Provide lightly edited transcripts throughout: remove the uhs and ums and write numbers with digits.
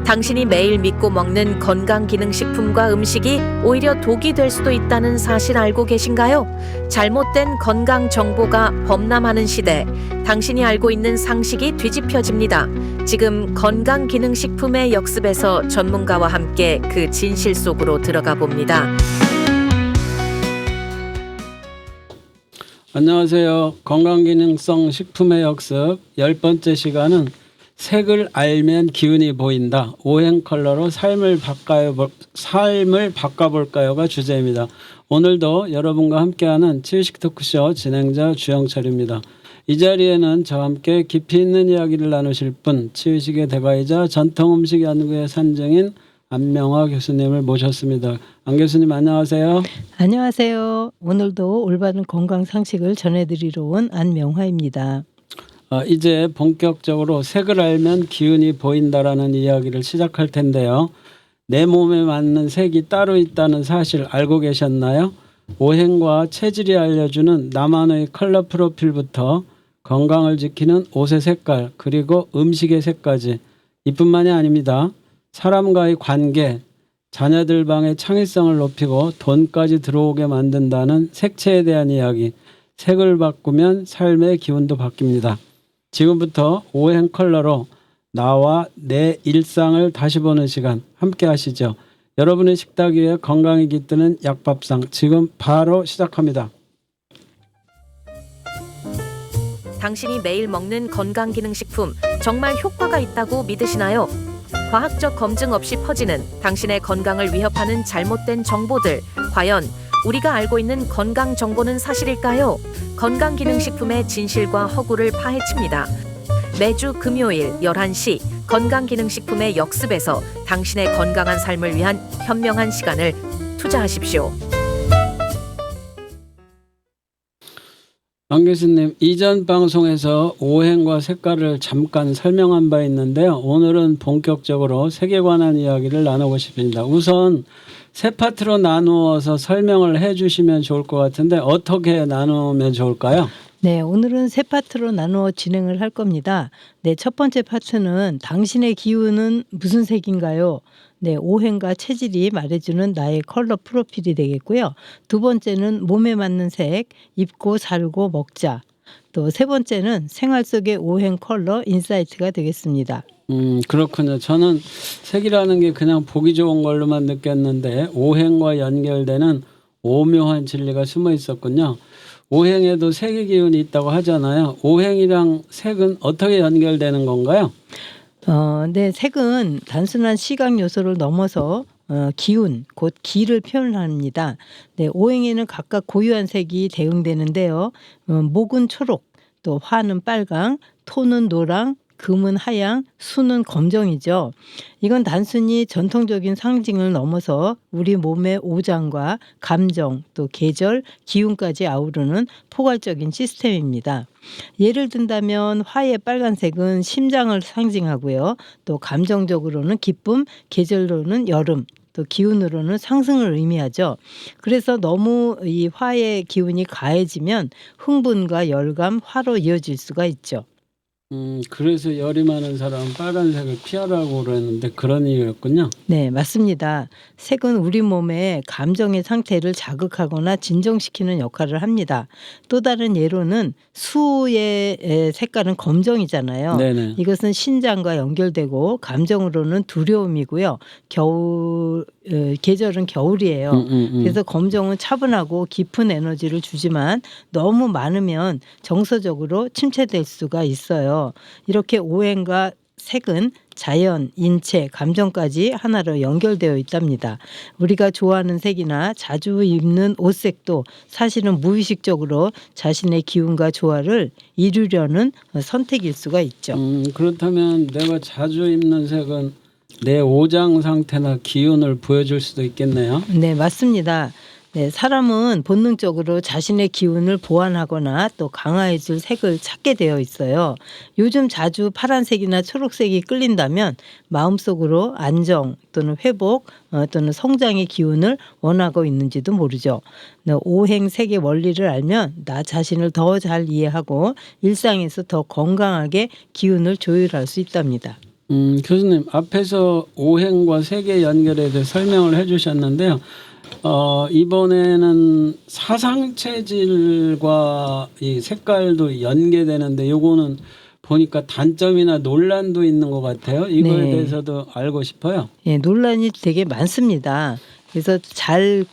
당신이 매일 믿고 먹는 건강기능식품과 음식이 오히려 독이 될 수도 있다는 사실 알고 계신가요? 잘못된 건강 정보가 범람하는 시대, 당신이 알고 있는 상식이 뒤집혀집니다. 지금 건강기능식품의 역습에서 전문가와 함께 그 진실 속으로 들어가 봅니다. 안녕하세요. 건강기능성 식품의 역습 10번째 시간은 색을 알면 기운이 보인다. 오행 컬러로 삶을 바꿔볼까요가 주제입니다. 오늘도 여러분과 함께하는 치유식 토크쇼 진행자 주영철입니다. 이 자리에는 저와 함께 깊이 있는 이야기를 나누실 분, 치유식의 대가이자 전통음식 연구의 산증인 안명화 교수님을 모셨습니다. 안 교수님 안녕하세요. 안녕하세요. 오늘도 올바른 건강 상식을 전해드리러 온 안명화입니다. 이제 본격적으로 색을 알면 기운이 보인다라는 이야기를 시작할 텐데요. 내 몸에 맞는 색이 따로 있다는 사실 알고 계셨나요? 오행과 체질이 알려주는 나만의 컬러 프로필부터 건강을 지키는 옷의 색깔 그리고 음식의 색까지 이뿐만이 아닙니다. 사람과의 관계, 자녀들 방의 창의성을 높이고 돈까지 들어오게 만든다는 색채에 대한 이야기. 색을 바꾸면 삶의 기운도 바뀝니다. 지금부터 오행 컬러로 나와 내 일상을 다시 보는 시간 함께 하시죠. 여러분의 식탁 위에 건강이 깃드는 약밥상 지금 바로 시작합니다. 당신이 매일 먹는 건강기능식품 정말 효과가 있다고 믿으시나요? 과학적 검증 없이 퍼지는 당신의 건강을 위협하는 잘못된 정보들, 과연 우리가 알고 있는 건강 정보는 사실일까요? 건강기능식품의 진실과 허구를 파헤칩니다. 매주 금요일 11시 건강기능식품의 역습에서 당신의 건강한 삶을 위한 현명한 시간을 투자하십시오. 안 교수님, 이전 방송에서 오행과 색깔을 잠깐 설명한 바 있는데요. 오늘은 본격적으로 색에 관한 이야기를 나누고 싶습니다. 우선 세 파트로 나누어서 설명을 해 주시면 좋을 것 같은데 어떻게 나누면 좋을까요? 네, 오늘은 세 파트로 나누어 진행을 할 겁니다. 네, 첫 번째 파트는 당신의 기운은 무슨 색인가요? 네, 오행과 체질이 말해주는 나의 컬러 프로필이 되겠고요. 두 번째는 몸에 맞는 색, 입고 살고 먹자. 또 세 번째는 생활 속의 오행 컬러 인사이트가 되겠습니다. 그렇군요. 저는 색이라는 게 그냥 보기 좋은 걸로만 느꼈는데 오행과 연결되는 오묘한 진리가 숨어 있었군요. 오행에도 색의 기운이 있다고 하잖아요. 오행이랑 색은 어떻게 연결되는 건가요? 네, 색은 단순한 시각 요소를 넘어서 기운, 곧 기를 표현합니다. 네, 오행에는 각각 고유한 색이 대응되는데요. 목은 초록, 또 화는 빨강, 토는 노랑, 금은 하양, 수는 검정이죠. 이건 단순히 전통적인 상징을 넘어서 우리 몸의 오장과 감정, 또 계절, 기운까지 아우르는 포괄적인 시스템입니다. 예를 든다면 화의 빨간색은 심장을 상징하고요. 또 감정적으로는 기쁨, 계절로는 여름, 또 기운으로는 상승을 의미하죠. 그래서 너무 이 화의 기운이 가해지면 흥분과 열감, 화로 이어질 수가 있죠. 그래서 열이 많은 사람은 빨간색을 피하라고 그러는데 그런 이유였군요. 네, 맞습니다. 색은 우리 몸의 감정의 상태를 자극하거나 진정시키는 역할을 합니다. 또 다른 예로는 수의 색깔은 검정이잖아요. 네네. 이것은 신장과 연결되고 감정으로는 두려움이고요. 계절은 겨울이에요. 그래서 검정은 차분하고 깊은 에너지를 주지만 너무 많으면 정서적으로 침체될 수가 있어요. 이렇게 오행과 색은 자연, 인체, 감정까지 하나로 연결되어 있답니다. 우리가 좋아하는 색이나 자주 입는 옷색도 사실은 무의식적으로 자신의 기운과 조화를 이루려는 선택일 수가 있죠. 그렇다면 내가 자주 입는 색은 내 오장 상태나 기운을 보여줄 수도 있겠네요. 네, 맞습니다. 네, 사람은 본능적으로 자신의 기운을 보완하거나 또 강화해줄 색을 찾게 되어 있어요. 요즘 자주 파란색이나 초록색이 끌린다면 마음속으로 안정 또는 회복 또는 성장의 기운을 원하고 있는지도 모르죠. 오행색의 원리를 알면 나 자신을 더 잘 이해하고 일상에서 더 건강하게 기운을 조율할 수 있답니다. 교수님 앞에서 오행과 세계 연결에 대해 설명을 해주셨는데요. 이번에는 사상 체질과 이 색깔도 연계되는데 요거는 보니까 단점이나 논란도 있는 것 같아요. 이거에 네. 대해서도 알고 싶어요. 예, 논란이 되게 많습니다. 그래서 잘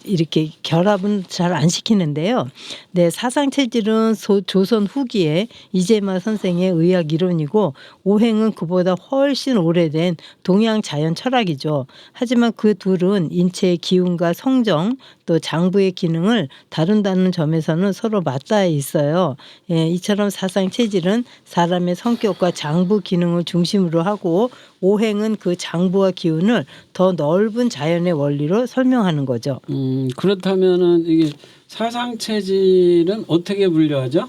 이렇게 결합은 잘 안 시키는데요. 네, 사상 체질은 조선 후기에 이재마 선생의 의학 이론이고 오행은 그보다 훨씬 오래된 동양 자연 철학이죠. 하지만 그 둘은 인체의 기운과 성정 또 장부의 기능을 다룬다는 점에서는 서로 맞닿아 있어요. 예, 이처럼 사상 체질은 사람의 성격과 장부 기능을 중심으로 하고 오행은 그 장부와 기운을 더 넓은 자연의 원리로 설명하는 거죠. 그렇다면은 이게 사상 체질은 어떻게 분류하죠?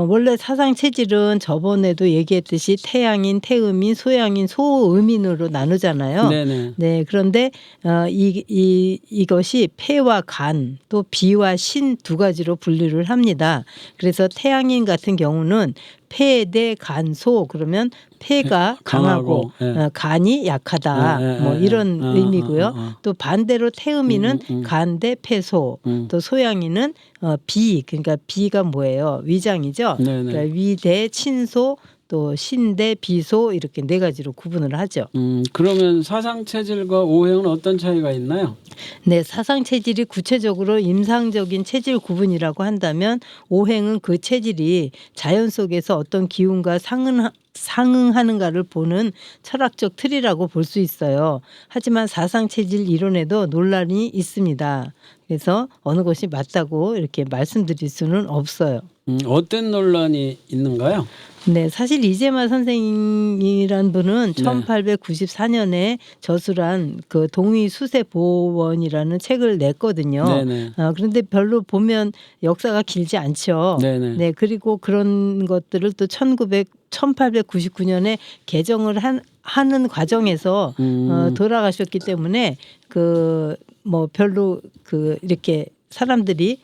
원래 사상 체질은 저번에도 얘기했듯이 태양인, 태음인, 소양인, 소음인으로 나누잖아요. 네네. 네, 그런데 이것이 폐와 간, 또 비와 신 두 가지로 분류를 합니다. 그래서 태양인 같은 경우는 폐, 대, 간, 소 그러면 폐가 강하고 예. 간이 약하다. 뭐 이런 의미고요. 또 반대로 태음인은 간, 대, 폐, 소. 또 소양인은 비, 그러니까 비가 뭐예요? 위장이죠. 네네. 그러니까 위, 대, 친소, 또 신대, 비소 이렇게 네 가지로 구분을 하죠. 그러면 사상 체질과 오행은 어떤 차이가 있나요? 네, 사상 체질이 구체적으로 임상적인 체질 구분이라고 한다면 오행은 그 체질이 자연 속에서 어떤 기운과 상응하는가를 보는 철학적 틀이라고 볼 수 있어요. 하지만 사상 체질 이론에도 논란이 있습니다. 그래서 어느 것이 맞다고 이렇게 말씀드릴 수는 없어요. 어떤 논란이 있는가요? 네, 사실 이재마 선생이란 분은 네. 1894년에 저술한 그 동의 수세 보원이라는 책을 냈거든요. 네네. 그런데 별로 보면 역사가 길지 않죠. 네네. 네, 그리고 그런 것들을 또 1899년에 개정을 하는 과정에서 돌아가셨기 때문에 그 뭐 별로 이렇게 사람들이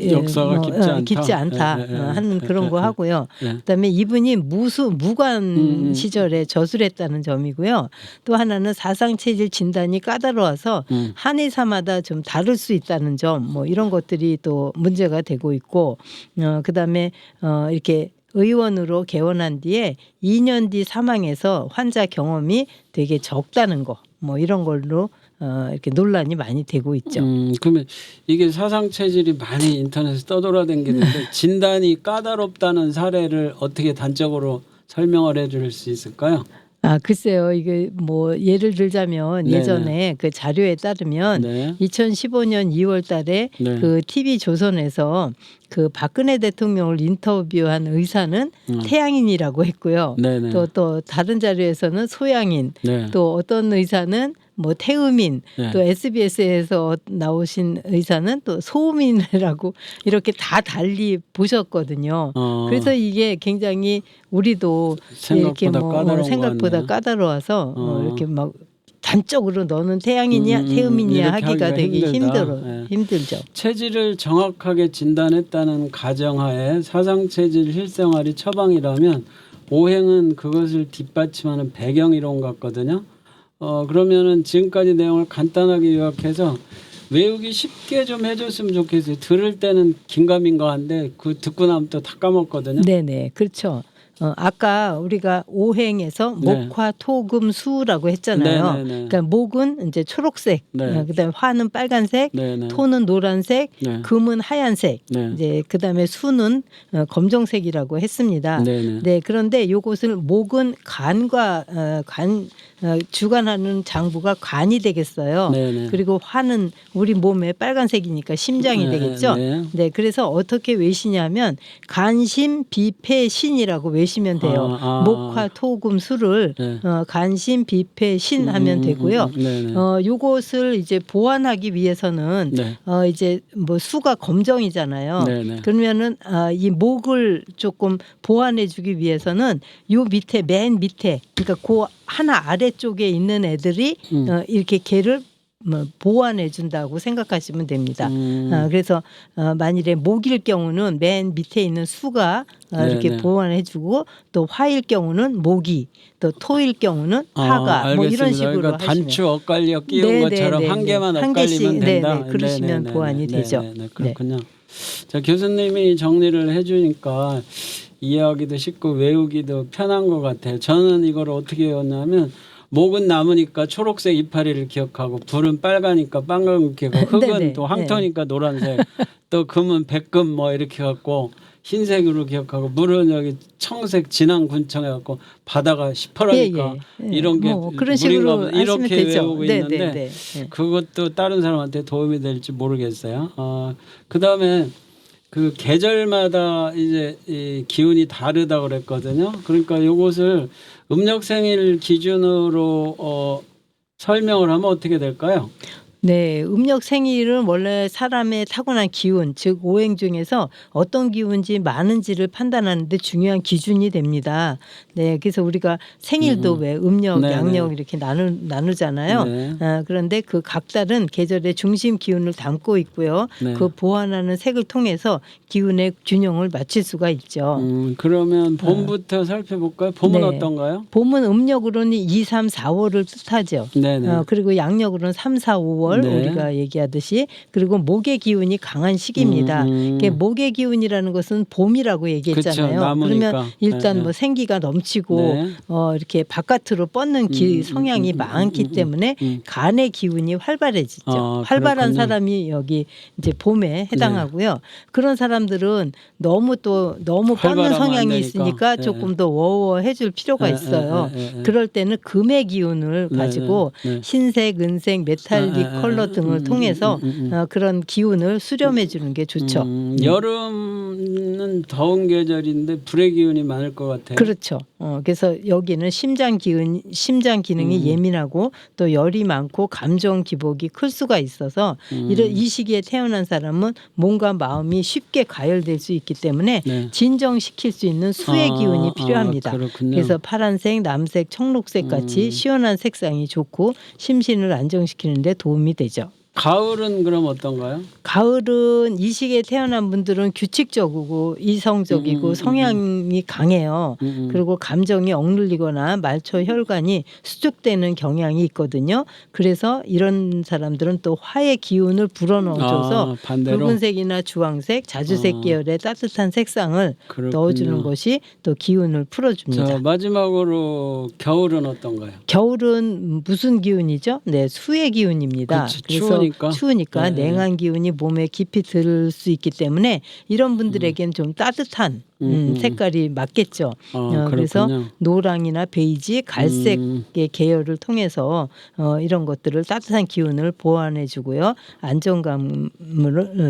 역사가 깊지 않다. 하는 그런 거 하고요. 예. 그다음에 이분이 무관 시절에 저술했다는 점이고요. 또 하나는 사상 체질 진단이 까다로워서 한의사마다 좀 다를 수 있다는 점, 뭐 이런 것들이 또 문제가 되고 있고, 그다음에 이렇게 의원으로 개원한 뒤에 2년 뒤 사망해서 환자 경험이 되게 적다는 거, 뭐 이런 걸로 이렇게 논란이 많이 되고 있죠. 그러면 이게 사상 체질이 많이 인터넷에 떠돌아다니는데 진단이 까다롭다는 사례를 어떻게 단적으로 설명을 해줄 수 있을까요? 글쎄요. 이게 뭐 예를 들자면 네네. 예전에 그 자료에 따르면 네. 2015년 2월 달에 네. 그 TV 조선에서 그 박근혜 대통령을 인터뷰한 의사는 태양인이라고 했고요. 네네. 또 다른 자료에서는 소양인, 네. 또 어떤 의사는 뭐 태음인, 네. 또 SBS에서 나오신 의사는 또 소음인이라고 이렇게 다 달리 보셨거든요. 그래서 이게 굉장히 우리도 이렇게 생각보다 까다로워서 이렇게 막 단적으로 너는 태양인이야, 태음인이야 이렇게 하기가 되게 힘들다. 힘들죠. 체질을 정확하게 진단했다는 가정하에 사상 체질 실생활이 처방이라면 오행은 그것을 뒷받침하는 배경 이론 같거든요. 그러면은 지금까지 내용을 간단하게 요약해서 외우기 쉽게 좀 해줬으면 좋겠어요. 들을 때는 긴가민가한데 그 듣고 나면 또 다 까먹거든요. 네네, 그렇죠. 아까 우리가 오행에서 네. 목화, 토, 금, 수라고 했잖아요. 네네네. 그러니까 목은 이제 초록색, 네. 그다음에 화는 빨간색, 네네. 토는 노란색, 네. 금은 하얀색, 네. 이제 그다음에 수는 검정색이라고 했습니다. 네네. 네, 그런데 요것을 목은 간과 주관하는 장부가 간이 되겠어요. 네네. 그리고 화는 우리 몸에 빨간색이니까 심장이 네, 되겠죠. 네. 네, 그래서 어떻게 외시냐면 간심, 비패, 신이라고 외시면 돼요. 목화, 토금, 수를 네. 간심, 비패, 신 하면 되고요. 네네. 요것을 이제 보완하기 위해서는 네. 이제 뭐 수가 검정이잖아요. 네네. 그러면은 이 목을 조금 보완해주기 위해서는 요 밑에 맨 밑에 그러니까 그 하나 아래쪽에 있는 애들이 이렇게 개를 보완해 준다고 생각하시면 됩니다. 그래서 만일에 목일 경우는 맨 밑에 있는 수가 이렇게 네네. 보완해 주고 또 화일 경우는 목이 또 토일 경우는 화가 뭐 이런 알겠습니다. 식으로 그러니까 하시면 단추 엇갈려 끼운 네, 것처럼 네, 한 네, 개만 네. 한 엇갈리면 개씩, 된다. 네, 네. 그러시면 네네네. 보완이 되죠. 네네네. 그렇군요. 자, 교수님이 정리를 해주니까 이해하기도 쉽고 외우기도 편한 것 같아요. 저는 이걸 어떻게 외웠냐면 목은 나무니까 초록색 이파리를 기억하고 불은 빨가니까 빨간 기억하고 흙은 네네. 또 황토니까 노란색 또 금은 백금 뭐 이렇게 갖고 흰색으로 기억하고 물은 여기 청색 진한 군청 해갖고 바다가 시퍼러니까 이런 게 뭐 그런 물인가 식으로 보다. 하시면 이렇게 되죠. 외우고 네, 있는데 네, 네. 네. 그것도 다른 사람한테 도움이 될지 모르겠어요. 그다음에 그 계절마다 이제 이 기운이 다르다 그랬거든요. 그러니까 이것을 음력생일 기준으로 설명을 하면 어떻게 될까요? 네, 음력 생일은 원래 사람의 타고난 기운, 즉 오행 중에서 어떤 기운이 많은지를 판단하는 데 중요한 기준이 됩니다. 네, 그래서 우리가 생일도 왜 음력, 네네. 양력 이렇게 나누잖아요. 네. 그런데 그 각 달은 계절의 중심 기운을 담고 있고요. 네. 그 보완하는 색을 통해서 기운의 균형을 맞출 수가 있죠. 그러면 봄부터 살펴볼까요? 봄은 네. 어떤가요? 봄은 음력으로는 2, 3, 4월을 뜻하죠. 네네. 그리고 양력으로는 3, 4, 5월 네. 우리가 얘기하듯이 그리고 목의 기운이 강한 시기입니다. 그게 목의 기운이라는 것은 봄이라고 얘기했잖아요. 그쵸, 나무니까. 그러면 일단 네, 뭐 생기가 넘치고 네. 이렇게 바깥으로 뻗는 성향이 많기 때문에 간의 기운이 활발해지죠. 활발한 그렇군요. 사람이 여기 이제 봄에 해당하고요. 그런 사람들은 너무 뻗는 활발하면 안 성향이 되니까. 있으니까 네. 조금 더 워워해줄 필요가 있어요. 그럴 때는 금의 기운을 가지고 네. 흰색, 은색, 메탈릭 컬러 등을 통해서 그런 기운을 수렴해 주는 게 좋죠. 여름은 더운 계절인데 불의 기운이 많을 것 같아요. 그렇죠. 그래서 여기는 심장 기능이 예민하고 또 열이 많고 감정 기복이 클 수가 있어서 이 시기에 태어난 사람은 몸과 마음이 쉽게 가열될 수 있기 때문에 네. 진정시킬 수 있는 수의 기운이 필요합니다. 그렇군요. 그래서 파란색, 남색, 청록색 같이 시원한 색상이 좋고 심신을 안정시키는 데 도움이 되죠. 가을은 그럼 어떤가요? 가을은 이 시기에 태어난 분들은 규칙적이고 이성적이고 성향이 강해요. 그리고 감정이 억눌리거나 말초 혈관이 수축되는 경향이 있거든요. 그래서 이런 사람들은 또 화의 기운을 불어넣어줘서 반대로? 붉은색이나 주황색, 자주색 계열의 따뜻한 색상을 그렇군요. 넣어주는 것이 또 기운을 풀어줍니다. 자, 마지막으로 겨울은 어떤가요? 겨울은 무슨 기운이죠? 네, 수의 기운입니다. 그치, 그래서 네. 추우니까 냉한 기운이 몸에 깊이 들 수 있기 때문에 이런 분들에겐 좀 따뜻한 색깔이 맞겠죠. 그래서 그렇군요. 노랑이나 베이지, 갈색의 계열을 통해서 이런 것들을 따뜻한 기운을 보완해 주고요. 안정감을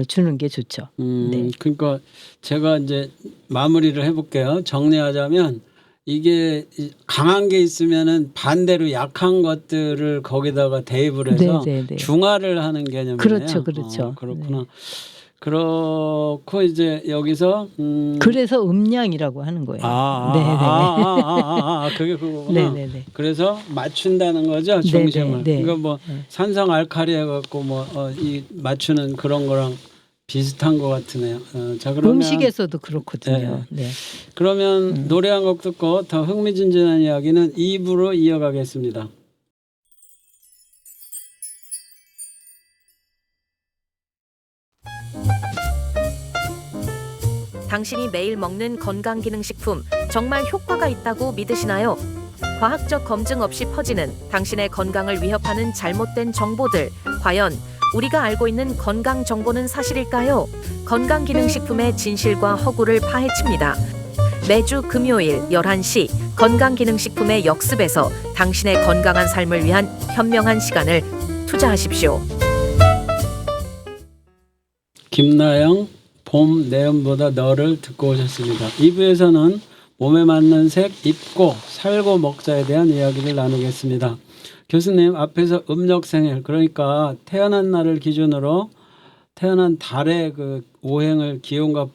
주는 게 좋죠. 네. 그러니까 제가 이제 마무리를 해볼게요. 정리하자면 이게 강한 게 있으면은 반대로 약한 것들을 거기다가 대입을 해서 네. 중화를 하는 개념이네요. 그렇죠. 그렇구나. 네. 그렇고 이제 여기서 그래서 음양이라고 하는 거예요. 그게 그거구나. 네네네. 그래서 맞춘다는 거죠, 중심을. 네. 그러니까 뭐 산성 알칼리 해갖고 뭐 이 맞추는 그런 거랑 비슷한 것 같으네요. 자, 그러면 음식에서도 그렇거든요. 네. 그러면 노래 한 곡 듣고 더 흥미진진한 이야기는 2부로 이어가겠습니다. 당신이 매일 먹는 건강기능식품 정말 효과가 있다고 믿으시나요? 과학적 검증 없이 퍼지는 당신의 건강을 위협하는 잘못된 정보들, 과연 우리가 알고 있는 건강 정보는 사실일까요? 건강기능식품의 진실과 허구를 파헤칩니다. 매주 금요일 11시 건강기능식품의 역습에서 당신의 건강한 삶을 위한 현명한 시간을 투자하십시오. 김나영 봄 내음보다 너를 듣고 오셨습니다. 2부에서는 몸에 맞는 색 입고 살고 먹자에 대한 이야기를 나누겠습니다. 교수님, 앞에서 음력생일, 그러니까 태어난 날을 기준으로 태어난 달의 그 오행을 기온과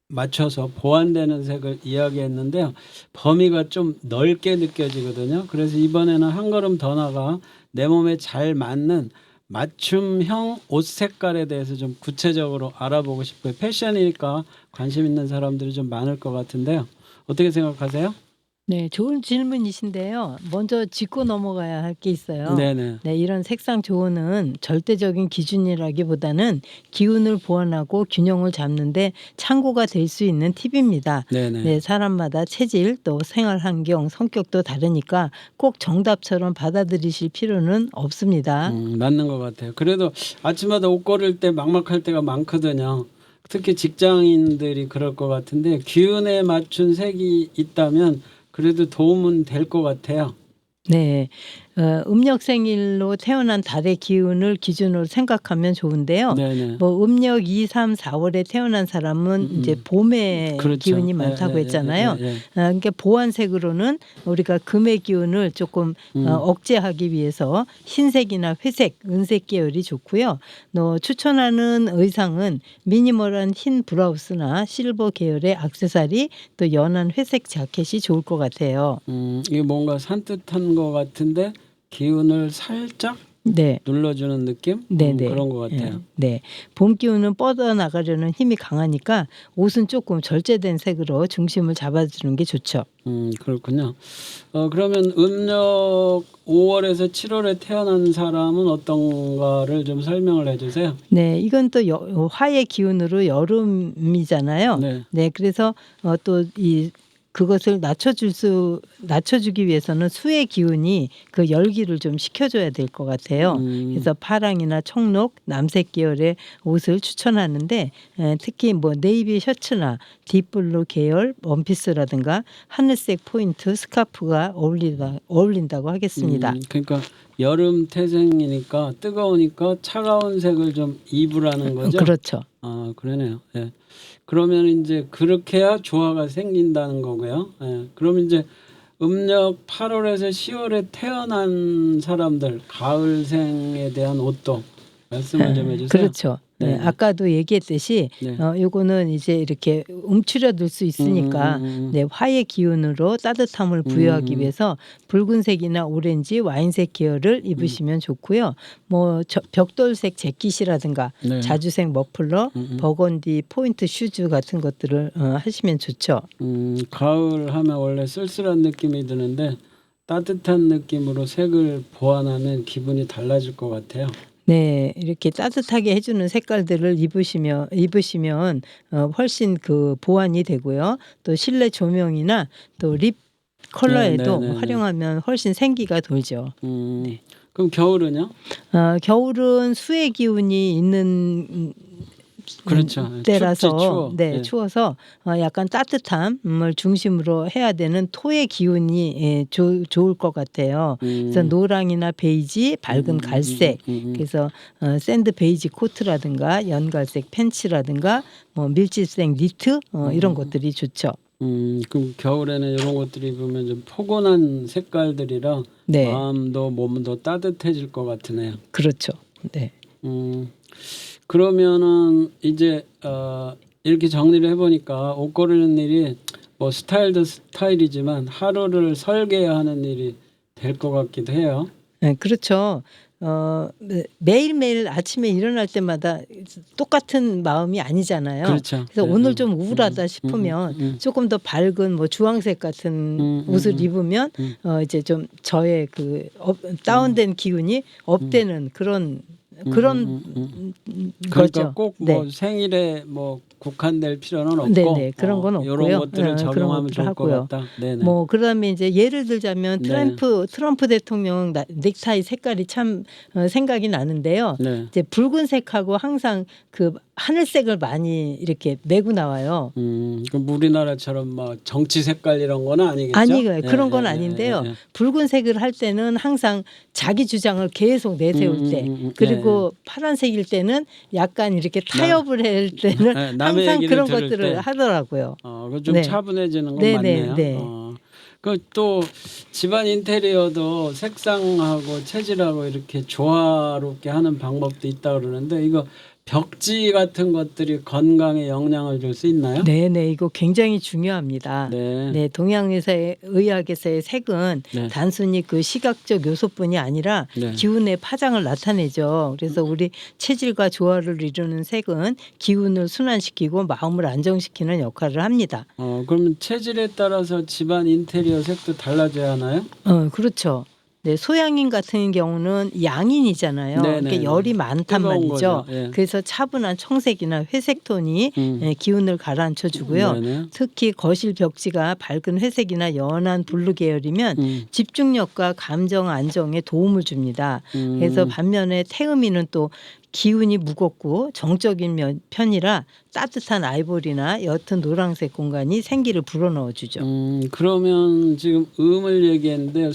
맞춰서 보완되는 색을 이야기했는데요. 범위가 좀 넓게 느껴지거든요. 그래서 이번에는 한 걸음 더 나가 내 몸에 잘 맞는 맞춤형 옷 색깔에 대해서 좀 구체적으로 알아보고 싶고요. 패션이니까 관심 있는 사람들이 좀 많을 것 같은데요. 어떻게 생각하세요? 네, 좋은 질문이신데요. 먼저 짚고 넘어가야 할 게 있어요. 네네. 네, 이런 색상 조언은 절대적인 기준이라기보다는 기운을 보완하고 균형을 잡는데 참고가 될 수 있는 팁입니다. 네네. 네, 사람마다 체질 또 생활 환경, 성격도 다르니까 꼭 정답처럼 받아들이실 필요는 없습니다. 맞는 것 같아요. 그래도 아침마다 옷 고를 때 막막할 때가 많거든요. 특히 직장인들이 그럴 것 같은데 기운에 맞춘 색이 있다면 그래도 도움은 될 것 같아요. 네. 음력 생일로 태어난 달의 기운을 기준으로 생각하면 좋은데요. 네네. 뭐 음력 2, 3, 4월에 태어난 사람은 이제 봄의 그렇죠. 기운이 예, 많다고 예, 했잖아요. 예, 예, 예. 그러니까 보완색으로는 우리가 금의 기운을 조금 억제하기 위해서 흰색이나 회색, 은색 계열이 좋고요. 추천하는 의상은 미니멀한 흰 브라우스나 실버 계열의 액세서리 또 연한 회색 자켓이 좋을 것 같아요. 이게 뭔가 산뜻한 것 같은데 기운을 살짝 네. 눌러주는 느낌? 네네. 그런 것 같아요. 예, 네. 봄 기운은 뻗어나가려는 힘이 강하니까 옷은 조금 절제된 색으로 중심을 잡아주는 게 좋죠. 그렇군요. 그러면 음력 5월에서 7월에 태어난 사람은 어떤가를 좀 설명을 해주세요. 네, 이건 또 화의 기운으로 여름이잖아요. 네. 네, 그래서 또 그것을 낮춰주기 위해서는 수의 기운이 그 열기를 좀 식혀줘야 될 것 같아요. 그래서 파랑이나 청록, 남색 계열의 옷을 추천하는데 특히 뭐 네이비 셔츠나 딥블루 계열 원피스라든가 하늘색 포인트 스카프가 어울린다고 하겠습니다. 그러니까 여름 태생이니까 뜨거우니까 차가운 색을 좀 입으라는 거죠. 그렇죠. 아, 그러네요. 예. 그러면 이제 그렇게 해야 조화가 생긴다는 거고요. 예. 그럼 이제 음력 8월에서 10월에 태어난 사람들 가을생에 대한 옷도 말씀을 좀 해주세요. 그렇죠. 네, 네. 아까도 얘기했듯이 네. 요거는 이제 이렇게 움츠려들 수 있으니까 네, 화의 기운으로 따뜻함을 부여하기 위해서 붉은색이나 오렌지, 와인색 계열을 입으시면 좋고요. 뭐 벽돌색 재킷이라든가 네. 자주색 머플러, 버건디 포인트 슈즈 같은 것들을 하시면 좋죠. 가을 하면 원래 쓸쓸한 느낌이 드는데 따뜻한 느낌으로 색을 보완하면 기분이 달라질 것 같아요. 네, 이렇게 따뜻하게 해주는 색깔들을 입으시면 훨씬 그 보완이 되고요. 또 실내 조명이나 또 립 컬러에도 네. 활용하면 훨씬 생기가 돌죠. 그럼 겨울은요? 겨울은 수의 기운이 있는 그렇죠. 때라서 춥지, 추워. 네, 예. 추워서 약간 따뜻함을 중심으로 해야 되는 토의 기운이 좋을 것 같아요. 그래서 노랑이나 베이지, 밝은 갈색, 그래서 샌드 베이지 코트라든가 연갈색 팬츠라든가 뭐 밀집색 니트 이런 것들이 좋죠. 그럼 겨울에는 이런 것들 입으면 좀 포근한 색깔들이라 네. 마음도 몸도 따뜻해질 것 같으네요. 그렇죠. 네. 그러면은 이제 이렇게 정리를 해보니까 옷 고르는 일이 뭐 스타일도 스타일이지만 하루를 설계해야 하는 일이 될 것 같기도 해요. 네, 그렇죠. 매일매일 아침에 일어날 때마다 똑같은 마음이 아니잖아요. 그렇죠. 그래서 네, 오늘 좀 우울하다 싶으면 조금 더 밝은 뭐 주황색 같은 옷을 입으면 이제 좀 저의 그 다운된 기운이 업되는 그런 그러니까 거죠. 꼭 뭐 네. 생일에 뭐 국한될 필요는 없고 네네, 그런 건 없고요. 이런 것들을 그런 적용하면 것들을 좋을 하고요. 것 같다. 네네. 뭐 그다음에 이제 예를 들자면 네. 트럼프 대통령 넥타이 색깔이 참 생각이 나는데요. 네. 이제 붉은색하고 항상 그 하늘색을 많이 이렇게 메고 나와요. 그럼 우리나라처럼 뭐 정치 색깔 이런 거는 아니겠죠? 아니에요. 그런 건 예, 아닌데요. 예. 붉은색을 할 때는 항상 자기 주장을 계속 내세울 때, 그리고 파란색일 때는 약간 이렇게 타협을 할 때는 네, 남의 항상 얘기를 그런 들을 것들을 때. 하더라고요. 그 좀 네. 차분해지는 건 네, 맞네요. 네, 네. 그 또 집안 인테리어도 색상하고 체질하고 이렇게 조화롭게 하는 방법도 있다 그러는데 이거 벽지 같은 것들이 건강에 영향을 줄 수 있나요? 네네, 이거 굉장히 중요합니다. 네. 네, 동양의학에서의 색은 네. 단순히 그 시각적 요소뿐이 아니라 네. 기운의 파장을 나타내죠. 그래서 우리 체질과 조화를 이루는 색은 기운을 순환시키고 마음을 안정시키는 역할을 합니다. 그러면 체질에 따라서 집안 인테리어 색도 달라져야 하나요? 그렇죠. 네, 소양인 같은 경우는 양인이잖아요. 네네네. 그러니까 열이 많단 뜨거운 말이죠. 거죠. 예. 그래서 차분한 청색이나 회색 톤이 기운을 가라앉혀 주고요. 네네. 특히 거실 벽지가 밝은 회색이나 연한 블루 계열이면 집중력과 감정 안정에 도움을 줍니다. 그래서 반면에 태음인은 또 기운이 무겁고 정적인 편이라 따뜻한 아이보리나 옅은 노란색 공간이 생기를 불어넣어 주죠. 그러면 지금 음을 얘기했는데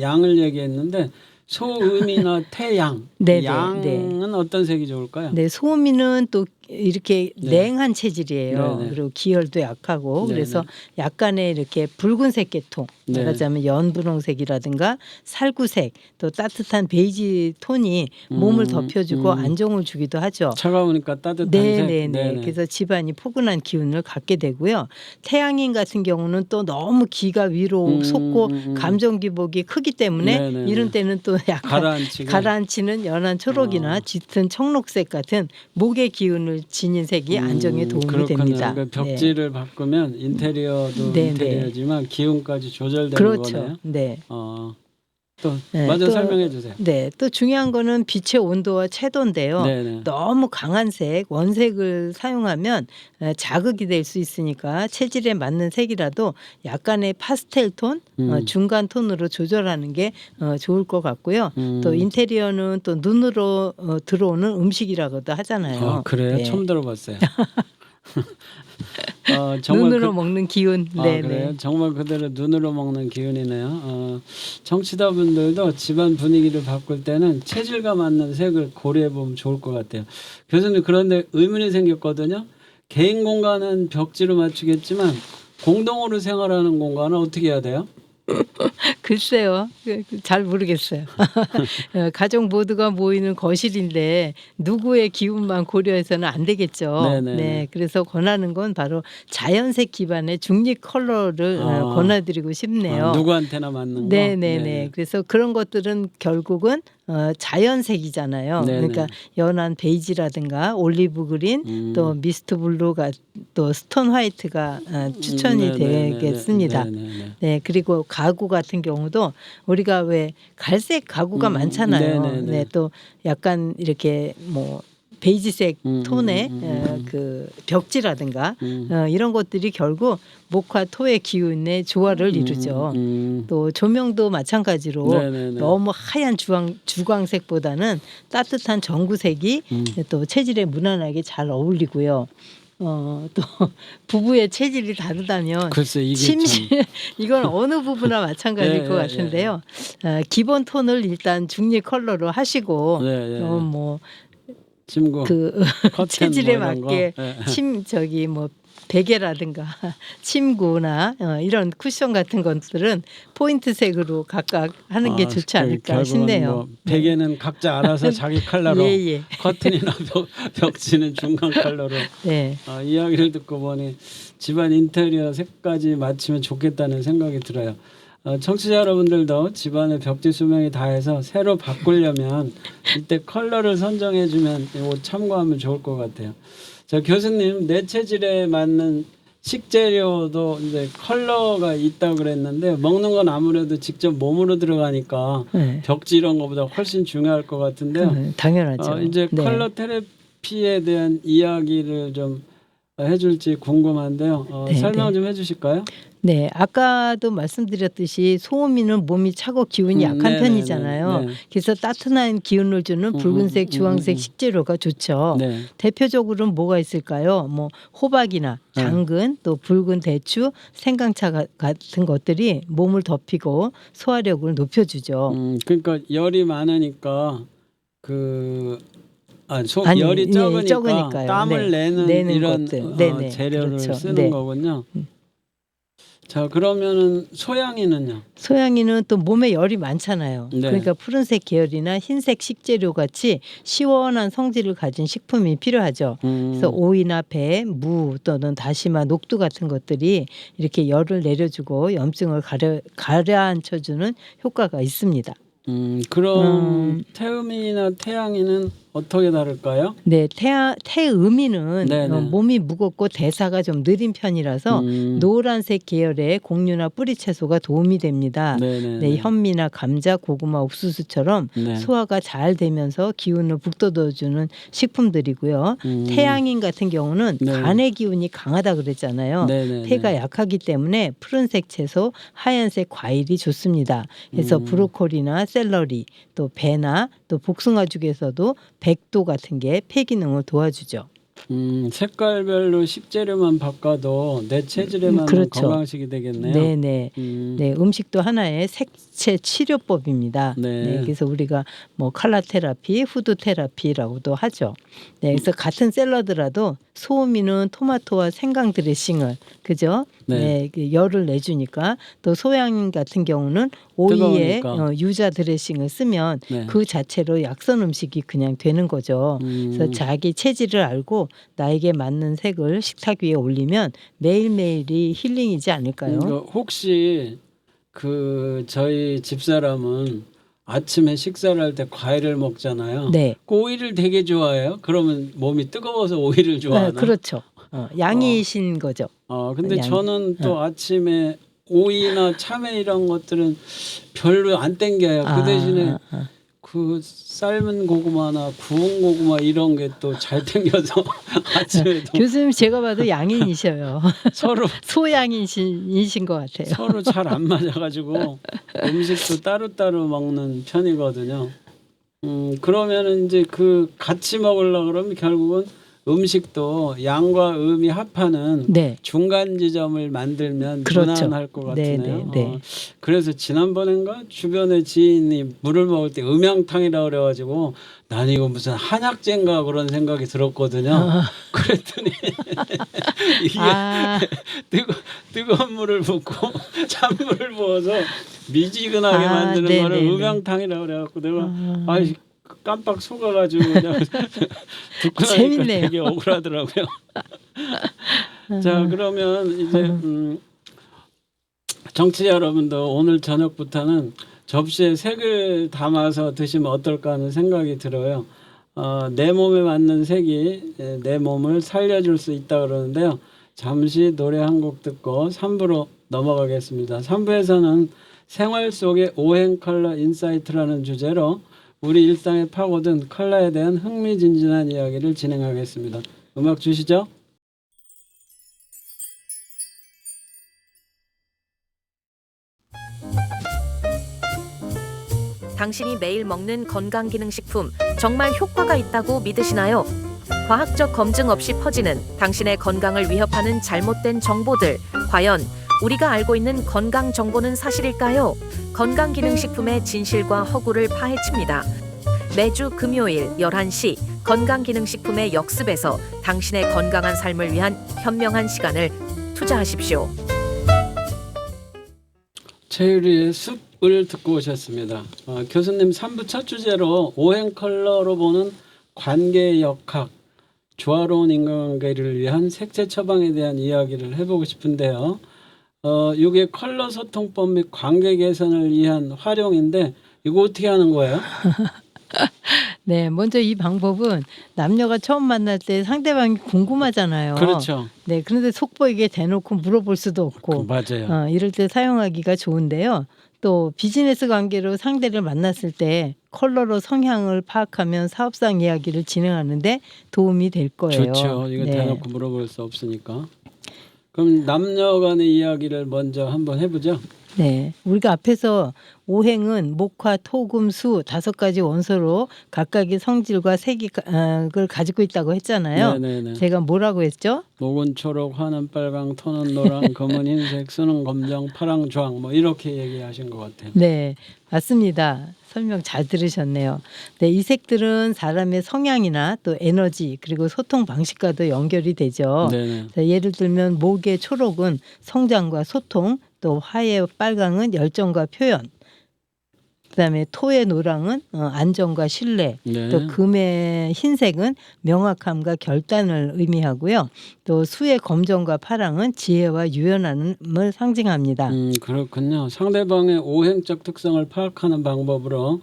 양을 얘기했는데 소음이나 태양, 네네, 양은 어떤 색이 좋을까요? 네, 소음이는 또 이렇게 네. 냉한 체질이에요. 네네. 그리고 기혈도 약하고 네네. 그래서 약간의 이렇게 붉은색 계통, 네. 말하자면 연분홍색이라든가 살구색, 또 따뜻한 베이지 톤이 몸을 덮여주고 안정을 주기도 하죠. 차가우니까 따뜻한 색. 네네네. 네네. 그래서 집안이 포근한 기운을 갖게 되고요. 태양인 같은 경우는 또 너무 기가 위로 솟고 감정 기복이 크기 때문에 네네네. 이런 때는 또 약간 가라앉히는 연한 초록이나 짙은 청록색 같은 목의 기운을 지닌 색이 안정에 도움이 그렇군요. 됩니다. 그러니까 벽지를 바꾸면 인테리어도 네네. 인테리어지만 기운까지 조절되는 그렇죠. 거네요. 네. 또 네, 먼저 또 설명해 주세요. 네, 또 중요한 거는 빛의 온도와 채도인데요. 네네. 너무 강한 색, 원색을 사용하면 자극이 될 수 있으니까 체질에 맞는 색이라도 약간의 파스텔 톤, 중간 톤으로 조절하는 게 좋을 것 같고요. 또 인테리어는 또 눈으로 들어오는 음식이라고도 하잖아요. 그래요? 네. 처음 들어봤어요. 정말 눈으로 먹는 기운. 네, 그래요? 네. 정말 그대로 눈으로 먹는 기운이네요. 청취자분들도 집안 분위기를 바꿀 때는 체질과 맞는 색을 고려해 보면 좋을 것 같아요. 교수님, 그런데 의문이 생겼거든요. 개인 공간은 벽지로 맞추겠지만 공동으로 생활하는 공간은 어떻게 해야 돼요? 글쎄요. 잘 모르겠어요. 가족 모두가 모이는 거실인데 누구의 기운만 고려해서는 안 되겠죠. 네네네. 네, 그래서 권하는 건 바로 자연색 기반의 중립 컬러를 권해드리고 싶네요. 누구한테나 맞는 거? 네네네. 그래서 그런 것들은 결국은 자연색이잖아요. 네네. 그러니까 연한 베이지라든가 올리브 그린, 또 미스트 블루가, 또 스톤 화이트가 추천이 되겠습니다. 네네네. 네, 그리고 가구 같은 경우도 우리가 왜 갈색 가구가 많잖아요. 네네네. 네, 또 약간 이렇게 뭐 베이지색 톤의 그 벽지라든가 이런 것들이 결국 목화 토의 기운의 조화를 이루죠. 또 조명도 마찬가지로 네네네. 너무 하얀 주광색보다는 따뜻한 전구색이 또 체질에 무난하게 잘 어울리고요. 또 부부의 체질이 다르다면 글쎄 이게 이건 어느 부부나 마찬가지일 예, 것 예, 같은데요. 기본 톤을 일단 중립 컬러로 하시고 예, 예. 뭐 침구, 그 커튼 체질에 뭐 이런 맞게 거. 예. 뭐 베개라든가 침구나 이런 쿠션 같은 것들은 포인트색으로 각각 하는 게 좋지 않을까 결국은 싶네요. 뭐 베개는 각자 알아서 자기 컬러로, 예. 커튼이나 벽지는 중간 컬러로. 네. 이야기를 듣고 보니 집안 인테리어 색까지 맞추면 좋겠다는 생각이 들어요. 청취자 여러분들도 집안의 벽지 수명이 다해서 새로 바꾸려면 이때 컬러를 선정해주면 이거 참고하면 좋을 것 같아요. 자, 교수님, 내 체질에 맞는 식재료도 이제 컬러가 있다고 그랬는데 먹는 건 아무래도 직접 몸으로 들어가니까 네. 벽지 이런 것보다 훨씬 중요할 것 같은데요. 당연하죠. 이제 네. 컬러 테라피에 대한 이야기를 좀 해줄지 궁금한데요. 네, 설명 네. 좀 해주실까요? 네, 아까도 말씀드렸듯이 소음이는 몸이 차고 기운이 약한 네네네. 편이잖아요. 네. 그래서 따뜻한 기운을 주는 붉은색, 주황색 식재료가 좋죠. 네. 대표적으로는 뭐가 있을까요? 뭐 호박이나 당근, 또 붉은 대추, 생강차 같은 것들이 몸을 덮이고 소화력을 높여주죠. 그러니까 열이 많으니까 아니, 열이 예, 적으니까 적으니까요. 땀을 네. 내는 내는 이런 것들. 네네. 재료를 그렇죠. 쓰는 네. 거군요. 자, 그러면은 소양이는요? 소양이는 또 몸에 열이 많잖아요. 네. 그러니까 푸른색 계열이나 흰색 식재료 같이 시원한 성질을 가진 식품이 필요하죠. 그래서 오이나 배, 무 또는 다시마, 녹두 같은 것들이 이렇게 열을 내려주고 염증을 가라앉혀주는 효과가 있습니다. 그럼 태음인이나 태양인은 어떻게 다를까요? 네, 태음인은 네네. 몸이 무겁고 대사가 좀 느린 편이라서 노란색 계열의 곡류나 뿌리 채소가 도움이 됩니다. 네네. 네, 현미나 감자, 고구마, 옥수수처럼 네. 소화가 잘 되면서 기운을 북돋워주는 식품들이고요. 태양인 같은 경우는 네. 간의 기운이 강하다 그랬잖아요. 네네네. 태가 약하기 때문에 푸른색 채소, 하얀색 과일이 좋습니다. 그래서 브로콜리나 샐러리, 또 배나 또 복숭아죽에서도 백도 같은 게 폐 기능을 도와주죠. 색깔별로 식재료만 바꿔도 내 체질에 맞는 그렇죠. 건강식이 되겠네요. 네네. 네, 음식도 하나의 색채 치료법입니다. 네. 네, 그래서 우리가 뭐 칼라 테라피, 후드 테라피라고도 하죠. 네, 그래서 같은 샐러드라도 소음이는 토마토와 생강 드레싱을 그죠? 네. 네, 그 열을 내주니까 또 소양 같은 경우는 오이에 뜨거우니까. 유자 드레싱을 쓰면 네. 그 자체로 약선 음식이 그냥 되는 거죠. 그래서 자기 체질을 알고 나에게 맞는 색을 식탁 위에 올리면 매일매일이 힐링이지 않을까요? 혹시 그 저희 집사람은 아침에 식사를 할 때 과일을 먹잖아요. 네. 그 오이를 되게 좋아해요. 그러면 몸이 뜨거워서 오이를 좋아하나? 그렇죠. 양이신 거죠. 근데 양. 저는 또 아침에 오이나 참외 이런 것들은 별로 안 땡겨요. 그 대신에 그 삶은 고구마나 구운 고구마 이런 게 또 잘 땡겨서 아침에도 교수님 제가 봐도 양인이셔요. 서로 소양인이신 것 같아요. 서로 잘 안 맞아가지고 음식도 따로따로 먹는 편이거든요. 그러면은 이제 그 같이 먹으려고 그러면 결국은 음식도 양과 음이 합하는 네. 중간 지점을 만들면 그렇죠. 무난할 것 네, 같으네요. 네, 네. 그래서 지난번인가 주변에 지인이 물을 먹을 때 음양탕이라 그래가지고 난 이거 무슨 한약재인가 그런 생각이 들었거든요. 그랬더니 이게 뜨거운 물을 붓고 찬물을 부어서 미지근하게 만드는 네, 거를 네, 네. 음양탕이라 그래갖고 내가 깜빡 속아가지고 그냥 듣고 나니까 재밌네요. 되게 억울하더라고요. 자, 그러면 이제 청취자 여러분도 오늘 저녁부터는 접시에 색을 담아서 드시면 어떨까 하는 생각이 들어요. 내 몸에 맞는 색이 내 몸을 살려줄 수 있다 그러는데요. 잠시 노래 한 곡 듣고 3부로 넘어가겠습니다. 3부에서는 생활 속의 오행 컬러 인사이트라는 주제로 우리 일상에 파고든 컬러에 대한 흥미진진한 이야기를 진행하겠습니다. 음악 주시죠. 당신이 매일 먹는 건강기능식품 정말 효과가 있다고 믿으시나요? 과학적 검증 없이 퍼지는 당신의 건강을 위협하는 잘못된 정보들, 과연 우리가 알고 있는 건강 정보는 사실일까요? 건강기능식품의 진실과 허구를 파헤칩니다. 매주 금요일 11시 건강기능식품의 역습에서 당신의 건강한 삶을 위한 현명한 시간을 투자하십시오. 최유리의 숲을 듣고 오셨습니다. 교수님 3부 첫 주제로 오행 컬러로 보는 관계의 역학, 조화로운 인간관계를 위한 색채 처방에 대한 이야기를 해보고 싶은데요. 이게 컬러 소통법 및 관계 개선을 위한 활용인데 이거 어떻게 하는 거예요? 네, 먼저 이 방법은 남녀가 처음 만날 때 상대방이 궁금하잖아요. 그렇죠. 네, 그런데 속보이게 대놓고 물어볼 수도 없고, 맞아요. 이럴 때 사용하기가 좋은데요. 또 비즈니스 관계로 상대를 만났을 때 컬러로 성향을 파악하면 사업상 이야기를 진행하는데 도움이 될 거예요. 좋죠. 이거 네. 대놓고 물어볼 수 없으니까. 그럼 남녀 간의 이야기를 먼저 한번 해보죠. 네, 우리가 앞에서 오행은 목화, 토, 금, 수 5가지 원소로 각각의 성질과 색을 가지고 있다고 했잖아요. 네네네. 제가 뭐라고 했죠? 목은 초록, 화는 빨강, 토는 노랑, 금은 흰색, 수는 검정, 파랑, 주황 뭐 이렇게 얘기하신 것 같아요. 네, 맞습니다. 설명 잘 들으셨네요. 네, 이 색들은 사람의 성향이나 또 에너지 그리고 소통 방식과도 연결이 되죠. 네네. 자, 예를 들면 목의 초록은 성장과 소통, 또 화의 빨강은 열정과 표현, 그다음에 토의 노랑은 안정과 신뢰, 네. 또 금의 흰색은 명확함과 결단을 의미하고요. 또 수의 검정과 파랑은 지혜와 유연함을 상징합니다. 그렇군요. 상대방의 오행적 특성을 파악하는 방법으로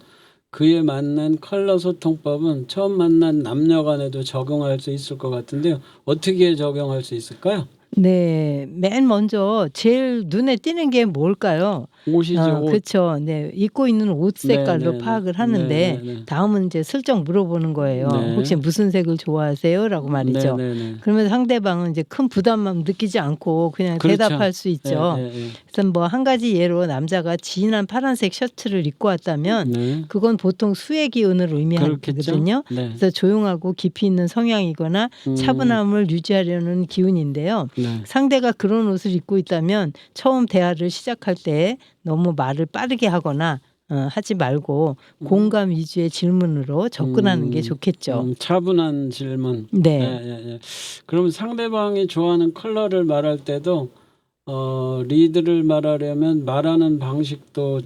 그에 맞는 컬러 소통법은 처음 만난 남녀 간에도 적용할 수 있을 것 같은데요. 어떻게 적용할 수 있을까요? 네, 맨 먼저 제일 눈에 띄는 게 뭘까요? 옷이죠, 옷. 그렇죠. 네, 입고 있는 옷 색깔로 네, 네, 파악을 네. 하는데 네, 네, 네. 다음은 이제 슬쩍 물어보는 거예요. 네. 혹시 무슨 색을 좋아하세요?라고 말이죠. 네, 네, 네. 그러면 상대방은 이제 큰 부담만 느끼지 않고 그냥 그렇죠. 대답할 수 있죠. 네, 네, 네. 그래서 뭐 한 가지 예로 남자가 진한 파란색 셔츠를 입고 왔다면 네. 그건 보통 수의 기운을 그렇겠죠. 의미하거든요. 네. 그래서 조용하고 깊이 있는 성향이거나 차분함을 유지하려는 기운인데요. 네. 상대가 그런 옷을 입고 있다면 처음 대화를 시작할 때 너무 말을 빠르게 하거나 하지 말고 공감 위주의 질문으로 접근하는 게 좋겠죠. 차분한 질문. 네. 예. 그럼 상대방이 좋아하는 컬러를 말할 때도 리드를 말하려면 말하는 방식도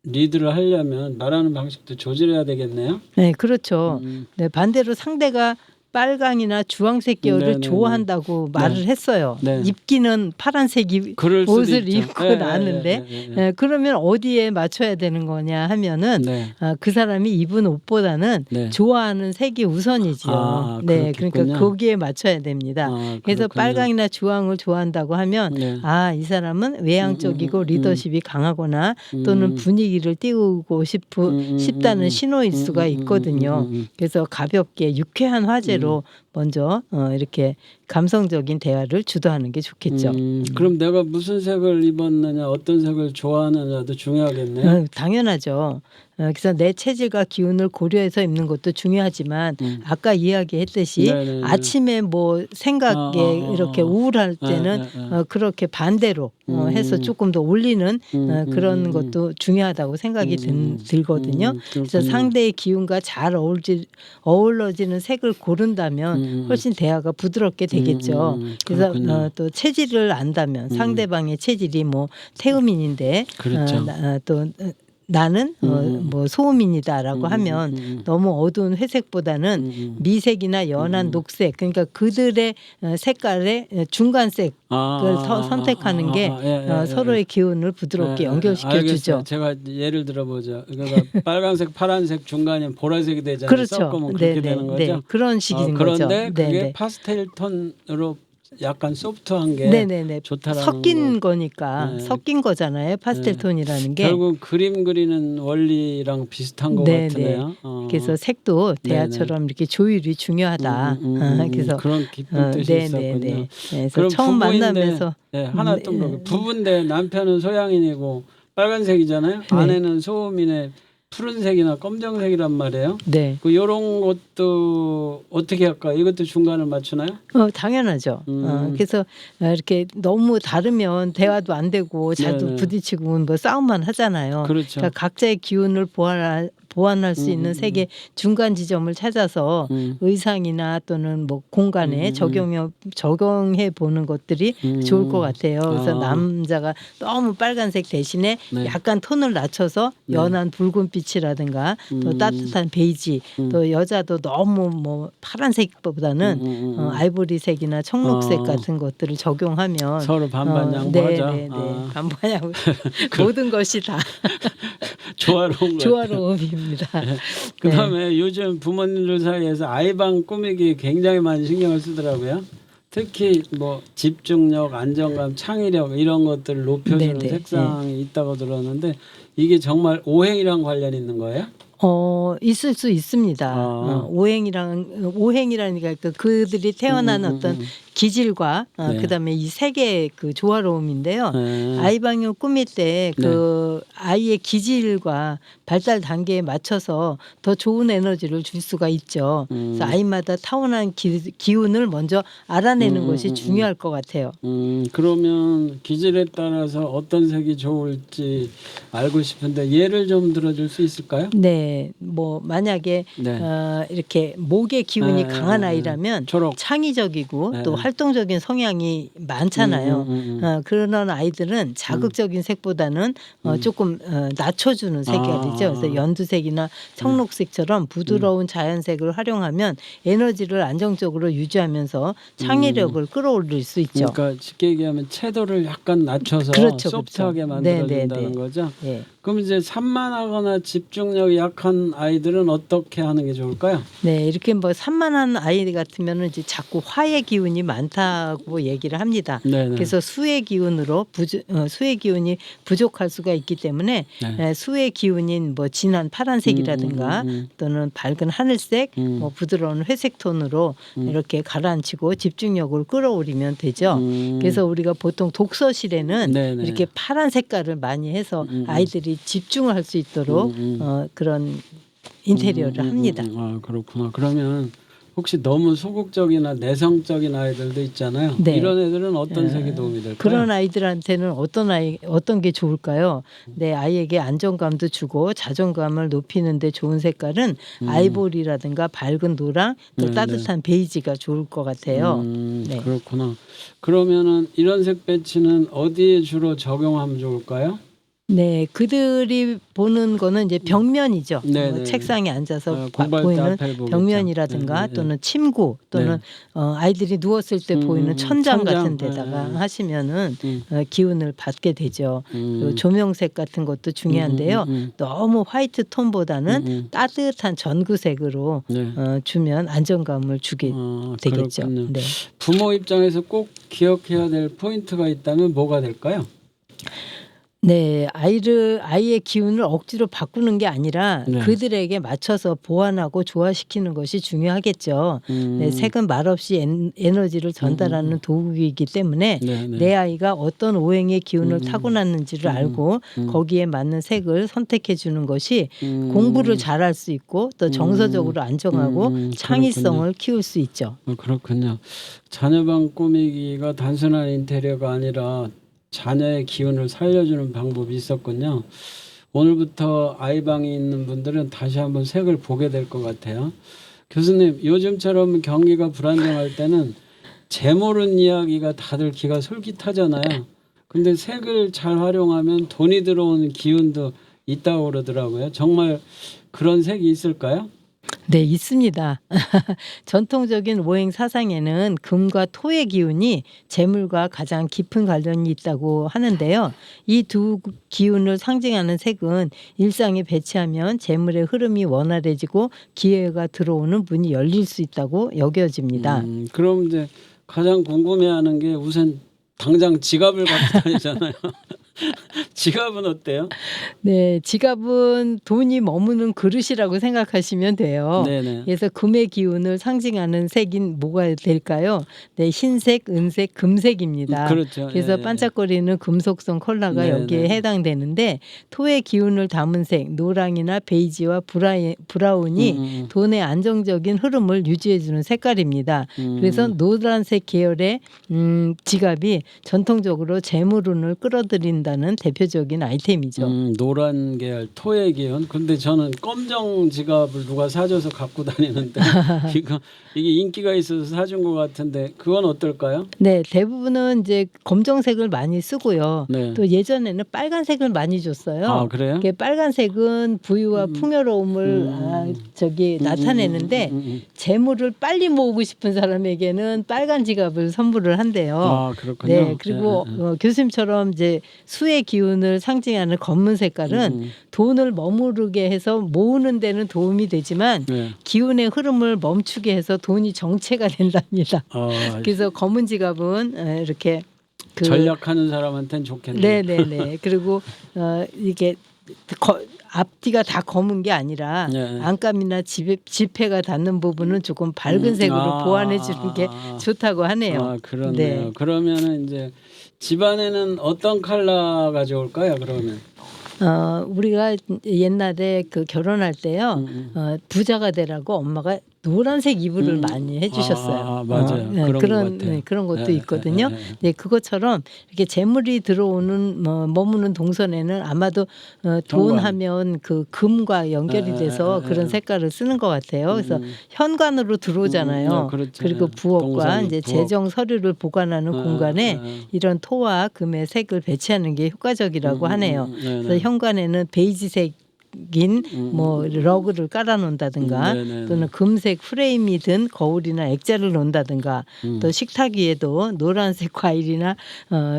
리드를 하려면 말하는 방식도 조절해야 되겠네요. 네, 그렇죠. 음. 네, 반대로 상대가 빨강이나 주황색 계열을 네네네. 좋아한다고 말을 했어요. 네. 입기는 파란색 그럴 수도 옷을 있죠. 입고 예, 나왔는데 예. 네, 그러면 어디에 맞춰야 되는 거냐 하면은 네. 그 사람이 입은 옷보다는 네. 좋아하는 색이 우선이지요. 네, 그렇겠군요. 그러니까 거기에 맞춰야 됩니다. 그래서 그렇군요. 빨강이나 주황을 좋아한다고 하면 네. 이 사람은 외향적이고 리더십이 강하거나 또는 분위기를 띄우고 싶다는 신호일 수가 있거든요. 그래서 가볍게 유쾌한 화제로 먼저 이렇게 감성적인 대화를 주도하는 게 좋겠죠. 그럼 내가 무슨 색을 입었느냐, 어떤 색을 좋아하느냐도 중요하겠네요. 당연하죠. 그래서 내 체질과 기운을 고려해서 입는 것도 중요하지만 아까 이야기했듯이 네네네. 아침에 뭐 생각에 이렇게 우울할 때는 그렇게 반대로 해서 조금 더 올리는 그런 것도 중요하다고 생각이 들거든요. 그래서 상대의 기운과 잘 어우러지는 색을 고른다면 훨씬 대화가 부드럽게 되겠죠. 그래서 또 체질을 안다면 상대방의 체질이 뭐 태음인인데 그렇죠. 또 나는 뭐 소음인이다라고 하면 너무 어두운 회색보다는 미색이나 연한 녹색, 그러니까 그들의 색깔의 중간색을 선택하는 게 서로의 기운을 부드럽게 연결시켜 주죠. 제가 예를 들어보죠. 그러니까 빨간색, 파란색 중간에 보라색이 되잖아요. 그렇죠. 섞으면 그렇게 되는 거죠. 네, 그런 식인 거죠. 그런데 그게 네네. 파스텔 톤으로 약간 소프트한 게 네네네. 좋다라는 섞인 거. 거니까 네. 섞인 거잖아요. 파스텔 톤이라는 게. 결국 그림 그리는 원리랑 비슷한 것 네네. 같으네요. 그래서 색도 대화처럼 이렇게 조율이 중요하다. 그래서 그런 깊은 뜻이 있었군요. 그래서 그럼 처음 부부인데, 만나면서 하나 또 물어볼게요. 부부인데 남편은 소양인이고 빨간색이잖아요. 아내는 소음인에 푸른색이나 검정색이란 말이에요. 네. 이런 것도 어떻게 할까? 이것도 중간을 맞추나요? 당연하죠. 그래서 이렇게 너무 다르면 대화도 안 되고 자주 네네. 부딪히고 뭐 싸움만 하잖아요. 그렇죠. 그러니까 각자의 기운을 보완할 수 있는 색의 중간 지점을 찾아서 의상이나 또는 뭐 공간에 적용해 보는 것들이 좋을 것 같아요. 그래서 남자가 너무 빨간색 대신에 네. 약간 톤을 낮춰서 연한 붉은빛이라든가 또 따뜻한 베이지, 또 여자도 너무 뭐 파란색보다는 아이보리색이나 청록색 같은 것들을 적용하면 서로 반반 양보하자. 네네네. 반반 양보. 모든 것이 다 조화로운 것 조화로움입니다. 그다음에 요즘 부모님들 사이에서 아이방 꾸미기 굉장히 많이 신경을 쓰더라고요. 특히 뭐 집중력, 안정감, 창의력 이런 것들을 높여주는 네네. 색상이 있다고 들었는데 이게 정말 오행이랑 관련이 있는 거예요? 있을 수 있습니다. 아. 오행이라니까 그들이 태어난 어떤 기질과 네. 그다음에 이 세계의 그 조화로움인데요. 네. 아이 방역 꾸밀 때 그 아이의 기질과 발달 단계에 맞춰서 더 좋은 에너지를 줄 수가 있죠. 그래서 아이마다 타고난 기운을 먼저 알아내는 것이 중요할 것 같아요. 그러면 기질에 따라서 어떤 색이 좋을지 알고 싶은데 예를 좀 들어줄 수 있을까요? 네, 뭐 만약에 네. 이렇게 목의 기운이 네, 강한 네, 아이라면 초록. 창의적이고 네. 또 활동적인 성향이 많잖아요. 그런 아이들은 자극적인 색보다는 조금 낮춰주는 색깔이죠. 그래서 연두색이나 청록색처럼 부드러운 자연색을 활용하면 에너지를 안정적으로 유지하면서 창의력을 끌어올릴 수 있죠. 그러니까 쉽게 얘기하면 채도를 약간 낮춰서 그렇죠, 소프트하게 그렇죠. 만들어준다는 네. 거죠. 예. 그럼 이제 산만하거나 집중력이 약한 아이들은 어떻게 하는 게 좋을까요? 네, 이렇게 뭐 산만한 아이 같으면은 이제 자꾸 화의 기운이 많다고 얘기를 합니다. 네네. 그래서 수의 기운으로 수의 기운이 부족할 수가 있기 때문에 네. 수의 기운인 뭐 진한 파란색이라든가 또는 밝은 하늘색, 뭐 부드러운 회색 톤으로 이렇게 가라앉히고 집중력을 끌어올리면 되죠. 그래서 우리가 보통 독서실에는 네네. 이렇게 파란 색깔을 많이 해서 아이들이 집중을 할 수 있도록 그런 인테리어를 합니다. 아, 그렇구나. 그러면 혹시 너무 소극적이나 내성적인 아이들도 있잖아요. 네. 이런 애들은 어떤 색이 도움이 될까요? 그런 아이들한테는 어떤 게 좋을까요? 내 아이에게 안정감도 주고 자존감을 높이는 데 좋은 색깔은 아이보리라든가 밝은 노랑 또 네, 따뜻한 베이지가 좋을 것 같아요. 네. 그렇구나. 그러면은 이런 색 배치는 어디에 주로 적용하면 좋을까요? 네, 그들이 보는 거는 이제 벽면이죠. 네, 뭐 네. 책상에 앉아서 공부할 때 보이는 앞에 보겠죠. 벽면이라든가 네, 네. 또는 침구 또는 아이들이 누웠을 때 보이는 천장 같은 데다가 네. 하시면은 기운을 받게 되죠. 그리고 조명색 같은 것도 중요한데요. 너무 화이트 톤보다는 따뜻한 전구색으로 네. 주면 안정감을 주게 되겠죠. 그렇군요. 네. 부모 입장에서 꼭 기억해야 될 포인트가 있다면 뭐가 될까요? 네, 아이의 기운을 억지로 바꾸는 게 아니라 네. 그들에게 맞춰서 보완하고 조화시키는 것이 중요하겠죠. 네, 색은 말없이 에너지를 전달하는 도구이기 때문에 네, 네. 내 아이가 어떤 오행의 기운을 타고났는지를 알고 거기에 맞는 색을 선택해 주는 것이 공부를 잘할 수 있고 또 정서적으로 안정하고 창의성을 키울 수 있죠. 그렇군요. 자녀방 꾸미기가 단순한 인테리어가 아니라 자녀의 기운을 살려주는 방법이 있었군요. 오늘부터 아이방이 있는 분들은 다시 한번 색을 보게 될 것 같아요. 교수님, 요즘처럼 경기가 불안정할 때는 재물은 이야기가 다들 귀가 솔깃하잖아요. 근데 색을 잘 활용하면 돈이 들어오는 기운도 있다고 그러더라고요. 정말 그런 색이 있을까요? 네, 있습니다. 전통적인 오행 사상에는 금과 토의 기운이 재물과 가장 깊은 관련이 있다고 하는데요. 이 두 기운을 상징하는 색은 일상에 배치하면 재물의 흐름이 원활해지고 기회가 들어오는 문이 열릴 수 있다고 여겨집니다. 그럼 이제 가장 궁금해하는 게 우선 당장 지갑을 갖고 다니잖아요. 지갑은 어때요? 네, 지갑은 돈이 머무는 그릇이라고 생각하시면 돼요. 네네. 그래서 금의 기운을 상징하는 색인 뭐가 될까요? 네, 흰색, 은색, 금색입니다. 그렇죠. 그래서 예. 반짝거리는 금속성 컬러가 네네. 여기에 해당되는데 토의 기운을 담은 색, 노랑이나 베이지와 브라운이 돈의 안정적인 흐름을 유지해주는 색깔입니다. 그래서 노란색 계열의 지갑이 전통적으로 재물운을 끌어들인다는 대표적인 아이템이죠. 노란 계열 토의 기운. 근데 저는 검정 지갑을 누가 사줘서 갖고 다니는데 이게 인기가 있어서 사준 것 같은데 그건 어떨까요? 네, 대부분은 이제 검정색을 많이 쓰고요. 네. 또 예전에는 빨간색을 많이 줬어요. 아, 그래요? 그 빨간색은 부유와 풍요로움을 나타내는데 재물을 빨리 모으고 싶은 사람에게는 빨간 지갑을 선물을 한대요. 아, 그렇군요. 네, 그리고 교수님처럼 이제 수의 기운을 상징하는 검은 색깔은 돈을 머무르게 해서 모으는 데는 도움이 되지만 네. 기운의 흐름을 멈추게 해서 돈이 정체가 된답니다. 그래서 검은 지갑은 이렇게 전략하는 사람한테는 좋겠네요. 네네네. 그리고 이게 앞뒤가 다 검은 게 아니라 네. 안감이나 지폐가 닿는 부분은 조금 밝은 색으로 보완해 주는 게 좋다고 하네요. 아, 그렇네요. 네. 그러면은 이제 집안에는 어떤 컬러가 좋을까요? 그러면 우리가 옛날에 그 결혼할 때요, 부자가 되라고 엄마가 노란색 이불을 많이 해주셨어요. 맞아요. 그런 것 같아요. 그런 것도 예, 있거든요. 예, 예. 네, 그것처럼 이렇게 재물이 들어오는 머무는 동선에는 아마도 돈 현관. 하면 그 금과 연결이 돼서 그런 색깔을 쓰는 것 같아요. 그래서 현관으로 들어오잖아요. 그렇죠. 그리고 부엌과 동선, 이제 부엌. 재정 서류를 보관하는 공간에 이런 토와 금의 색을 배치하는 게 효과적이라고 하네요. 그래서 현관에는 베이지색 인 뭐 러그를 깔아놓는다든가 네네네. 또는 금색 프레임이 든 거울이나 액자를 놓는다든가 또 식탁 위에도 노란색 과일이나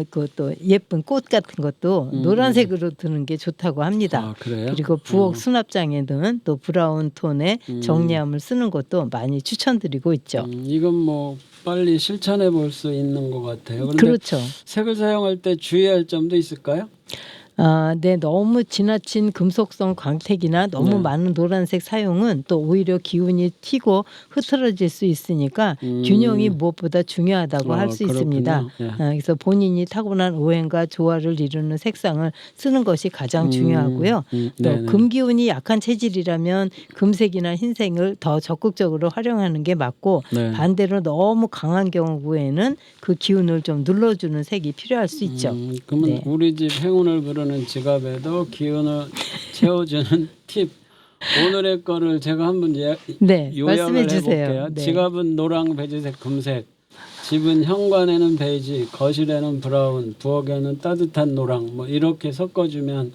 그또 예쁜 꽃 같은 것도 노란색으로 두는 게 좋다고 합니다. 아, 그래요? 그리고 부엌 수납장에는 또 브라운 톤의 정리함을 쓰는 것도 많이 추천드리고 있죠. 이건 뭐 빨리 실천해 볼 수 있는 것 같아요. 그런데 그렇죠. 색을 사용할 때 주의할 점도 있을까요? 네, 너무 지나친 금속성 광택이나 너무 네. 많은 노란색 사용은 또 오히려 기운이 튀고 흐트러질 수 있으니까 균형이 무엇보다 중요하다고 할 수 그렇군요. 있습니다. 예. 그래서 본인이 타고난 오행과 조화를 이루는 색상을 쓰는 것이 가장 중요하고요. 또 네네. 금기운이 약한 체질이라면 금색이나 흰색을 더 적극적으로 활용하는 게 맞고 네. 반대로 너무 강한 경우에는 그 기운을 좀 눌러주는 색이 필요할 수 있죠. 그러면 네. 우리 집 행운을 부르는 지갑에도 기운을 채워주는 팁. 오늘의 거를 제가 한번 네, 요약을 말씀해 주세요. 해볼게요. 네. 지갑은 노랑, 베지색, 금색. 집은 현관에는 베이지, 거실에는 브라운, 부엌에는 따뜻한 노랑. 뭐 이렇게 섞어주면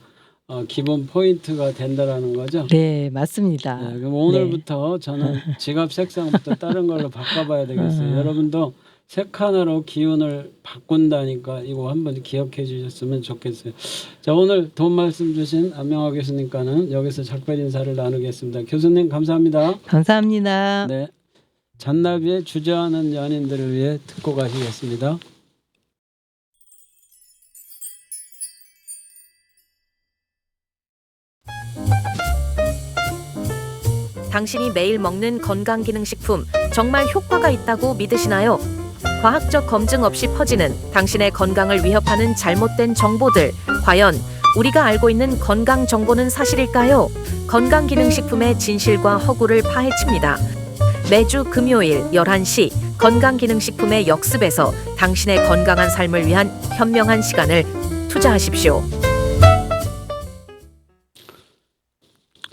기본 포인트가 된다라는 거죠. 네, 맞습니다. 네, 그럼 오늘부터 저는 지갑 색상부터 다른 걸로 바꿔봐야 되겠어요. 여러분도 색 하나로 기운을 바꾼다니까 이거 한번 기억해 주셨으면 좋겠어요. 자, 오늘 도움 말씀 주신 안명화 교수님과는 여기서 작별 인사를 나누겠습니다. 교수님 감사합니다. 감사합니다. 네, 잔나비의 주저하는 연인들을 위해 듣고 가시겠습니다. 당신이 매일 먹는 건강기능식품 정말 효과가 있다고 믿으시나요? 과학적 검증 없이 퍼지는 당신의 건강을 위협하는 잘못된 정보들, 과연 우리가 알고 있는 건강 정보는 사실일까요? 건강기능식품의 진실과 허구를 파헤칩니다. 매주 금요일 11시 건강기능식품의 역습에서 당신의 건강한 삶을 위한 현명한 시간을 투자하십시오.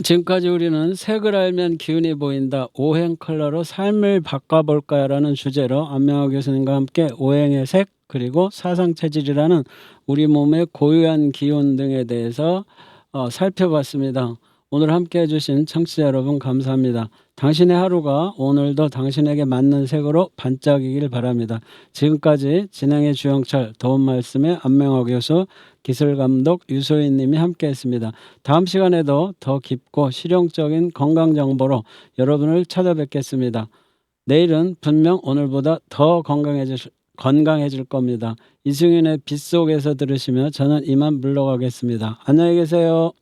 지금까지 우리는 색을 알면 기운이 보인다. 오행 컬러로 삶을 바꿔볼까요라는 주제로 안명화 교수님과 함께 오행의 색 그리고 사상체질이라는 우리 몸의 고유한 기운 등에 대해서 살펴봤습니다. 오늘 함께 해주신 청취자 여러분 감사합니다. 당신의 하루가 오늘도 당신에게 맞는 색으로 반짝이길 바랍니다. 지금까지 진행의 주영철, 도움 말씀의 안명화 교수, 기술감독 유소희 님이 함께했습니다. 다음 시간에도 더 깊고 실용적인 건강 정보로 여러분을 찾아뵙겠습니다. 내일은 분명 오늘보다 더 건강해질 겁니다. 이승윤의 빗속에서 들으시며 저는 이만 물러가겠습니다. 안녕히 계세요.